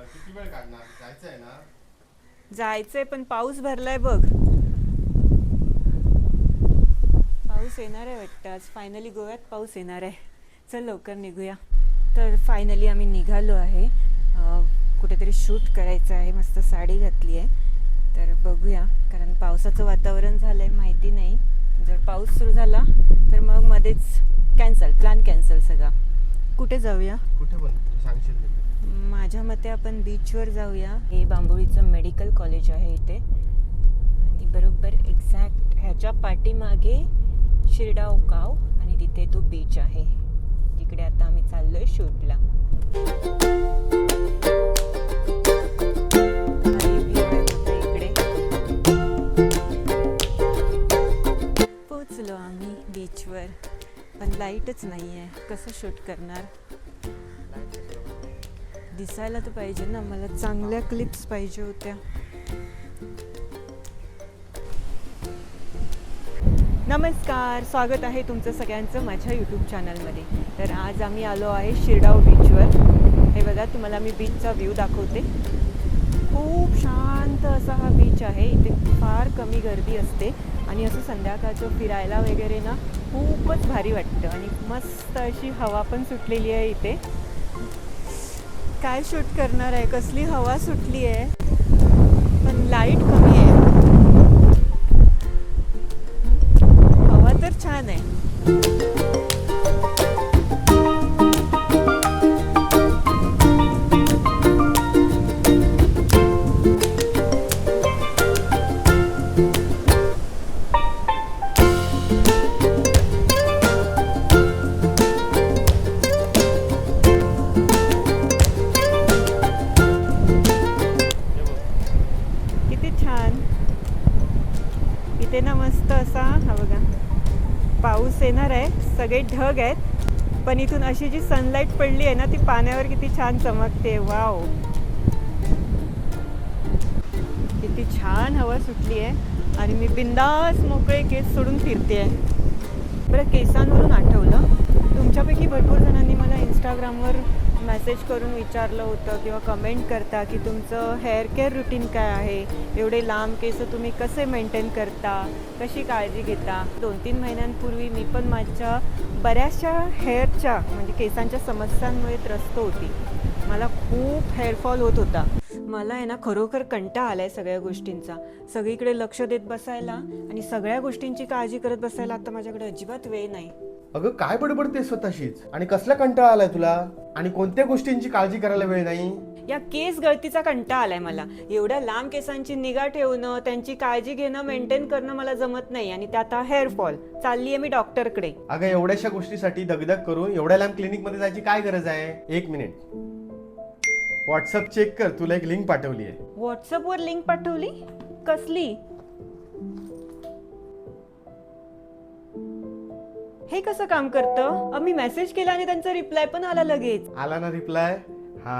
किती वेळ काढणार? जायचंय ना? जायचंय पण पाऊस भरलाय बघ. पाऊस येणार आहे वाटतं आज. फायनली गोव्यात पाऊस येणार आहे. चल लवकर निघूया. तर फायनली आम्ही निघालो आहे. कुठेतरी शूट करायचं आहे. मस्त साडी घातली आहे. तर बघूया, कारण पावसाचं वातावरण झालं आहे, माहिती नाही. जर पाऊस सुरू झाला तर मग मध्येच प्लॅन कॅन्सल सगळा. कुठे जाऊया? कुठे पण सांगशील तिथे. माझ्या मते आपण बीचवर जाऊया. हे बांबोळीचं मेडिकल कॉलेज आहे इथे, आणि बरोबर एक्झॅक्ट ह्याच्या पाठीमागे शिरडाव गाव, आणि तिथे तो बीच आहे जिकडे आता आम्ही चाललोय शूटला. इकडे पोचलो आम्ही बीचवर, पण लाईटच नाही आहे. कसं शूट करणार? दिसायला तर पाहिजे ना, मला चांगल्या क्लिप्स पाहिजे होत्या. नमस्कार, स्वागत आहे तुमचं सगळ्यांचं माझ्या यूट्यूब चॅनलमध्ये. तर आज आम्ही आलो आहे शिरडाव बीचवर. हे बघा, तुम्हाला मी बीचचा व्ह्यू दाखवते. खूप शांत असा हा बीच आहे. इथे फार कमी गर्दी असते, आणि असं संध्याकाळचं फिरायला वगैरे ना खूपच भारी वाटतं, आणि मस्त अशी हवा पण सुटलेली आहे इथे. काय शूट करणार आहे? कसली हवा सुटली आहे, पण लाईट कमी आहे. हवा तर छान आहे. इथे ना मस्त असा, हा बघा, पाऊस येणार आहे. सगळे ढग आहेत, पण इथून अशी जी सनलाईट पडली आहे ना, ती पाण्यावर किती छान चमकते. वाव, किती छान हवा सुटली आहे, आणि मी बिंदास मोकळे केस सोडून फिरते आहे. बरं, केसांवरून आठवलं, तुमच्यापैकी भरपूर जणांनी मला इंस्टाग्रामवर मेसेज करून विचारलं होतं किंवा कमेंट करता की तुमचं हेअर केअर रुटीन काय आहे, एवढे लांब केस तुम्ही कसे मेंटेन करता, कशी काळजी घेता. 2-3 महिन्यांपूर्वी मी पण माझ्या बऱ्याचशा हेअरच्या म्हणजे केसांच्या समस्यांमुळे त्रस्त होती. मला खूप हेअरफॉल होत होता. मला आहे ना खरोखर कंटाळा आलाय सगळ्या गोष्टींचा. सगळीकडे लक्ष देत बसायला आणि सगळ्या गोष्टींची काळजी करत बसायला आता माझ्याकडे अजिबात वेळ नाही. अगं काय बडबडते स्वतःशीच? आणि कसला कंटाळा आलाय तुला? आणि कोणत्या गोष्टींची काळजी करायला वेळ नाही? या केस गळतीचा कंटाळा आलाय मला. एवढ्या लांब केसांची निगा ठेवणं, त्यांची काळजी घेणं, मेंटेन करणं मला जमत नाही, आणि त्यात हेअरफॉल. चालली आहे मी डॉक्टरकडे. अगं एवढ्याशा गोष्टीसाठी दगदग करून एवढ्या लांब क्लिनिक मध्ये जायची काय गरज आहे? 1 मिनिट, व्हॉट्सअप चेक कर, तुला एक लिंक पाठवली आहे. व्हॉट्सअपवर लिंक पाठवली? कसली? हे कसं काम करतं? मी मेसेज केला आणि त्यांचा रिप्लाय पण आला लगेच. आला ना रिप्लाय? हा,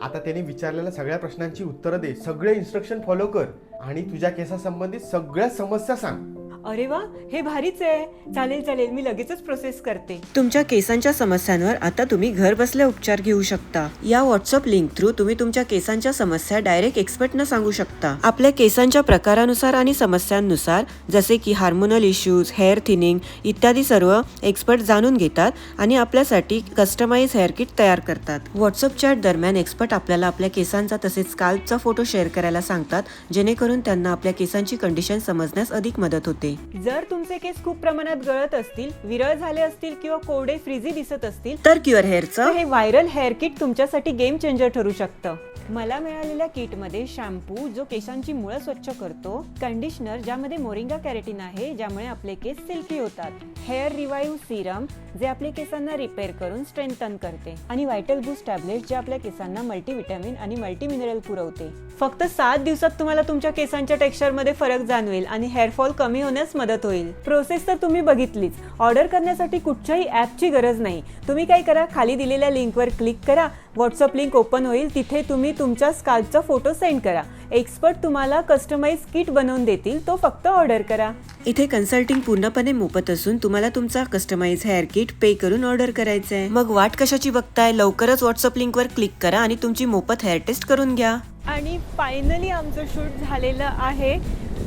आता त्यांनी विचारलेल्या सगळ्या प्रश्नांची उत्तरं दे, सगळे इन्स्ट्रक्शन फॉलो कर, आणि तुझ्या केसासंबंधित सगळ्या समस्या सांग. अरे वा, हे भारीच आहे. चालेल चालेल, मी लगेचच प्रोसेस करते. तुमच्या केसांच्या समस्यांवर आता तुम्ही घर बसल्या उपचार घेऊ शकता. या व्हॉट्सअप लिंक थ्रू तुम्ही तुमच्या केसांच्या समस्या डायरेक्ट एक्सपर्टना सांगू शकता. आपल्या केसांच्या प्रकारानुसार आणि समस्यांनुसार, जसे की हार्मोनल इश्यूज, हेअर थिनिंग इत्यादी सर्व एक्सपर्ट जाणून घेतात आणि आपल्यासाठी कस्टमाइज हेअर किट तयार करतात. व्हॉट्सअप चॅट दरम्यान एक्सपर्ट आपल्याला आपल्या केसांचा तसेच स्काल्पचा फोटो शेअर करायला सांगतात, जेणेकरून त्यांना आपल्या केसांची कंडिशन समजण्यास अधिक मदत होते. जर तुमचे केस खूप प्रमाणात गळत असतील, विरळ झाले असतील किंवा कोरडे फ्रीझी दिसत असतील, तर क्युअर हेअरचं हे व्हायरल हेअर किट तुमच्यासाठी गेम चेंजर ठरू शकतं. मला मिळालेल्या किटमध्ये शॅम्पू जो केसांची मुळं स्वच्छ करतो, कंडिशनर ज्यामध्ये मोरिंगा कॅरेटीन आहे ज्यामुळे आपले केस सिल्की होतात, हेअर रिवाइव्ह सिरम जे आपल्या केसांना रिपेअर करून स्ट्रेंथन करते, आणि व्हायटल बूस्ट टॅबलेट जे आपल्या केसांना मल्टीव्हिटॅमिन आणि मल्टीमिनरल पुरवते. फक्त 7 दिवसात तुम्हाला तुमच्या केसांच्या टेक्स्चरमध्ये फरक जाणवेल आणि हेअरफॉल कमी होण्यास मदत होईल. प्रोसेस तर तुम्ही बघितलीच. ऑर्डर करण्यासाठी कुठच्याही ॲपची गरज नाही. तुम्ही काय करा, खाली दिलेल्या लिंकवर क्लिक करा, व्हॉट्सअप लिंक ओपन होईल, तिथे तुम्ही तुमच्या स्काल्पचा फोटो सेंड करा. एक्सपर्ट तुम्हाला कस्टमाइज किट बनवून देतील, तो फक्त ऑर्डर करा. इथे कन्सल्टिंग पूर्णपणे मोफत असून तुम्हाला तुमचा कस्टमाइज हेअर किट पे करून ऑर्डर करायचं आहे. मग वाट कशाची बघताय, लवकरच व्हॉट्सअप लिंकवर क्लिक करा आणि तुमची मोफत हेअर टेस्ट करून घ्या. आणि फायनली आमचं शूट झालेलं आहे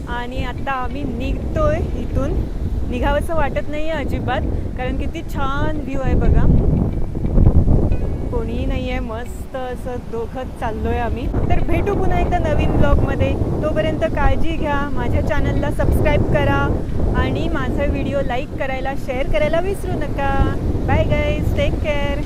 आणि आता आम्ही निघतोय इथून. निघावंसं वाटत नाही आहे अजिबात, कारण किती छान व्ह्यू आहे बघा. कोणीही नाही आहे, मस्त असं दोघंच चाललोय आम्ही. तर भेटू पुन्हा एकदा नवीन ब्लॉगमध्ये. तोपर्यंत काळजी घ्या, माझ्या चॅनलला सबस्क्राईब करा आणि माझा व्हिडिओ लाईक करायला, शेअर करायला विसरू नका. Bye guys, take care.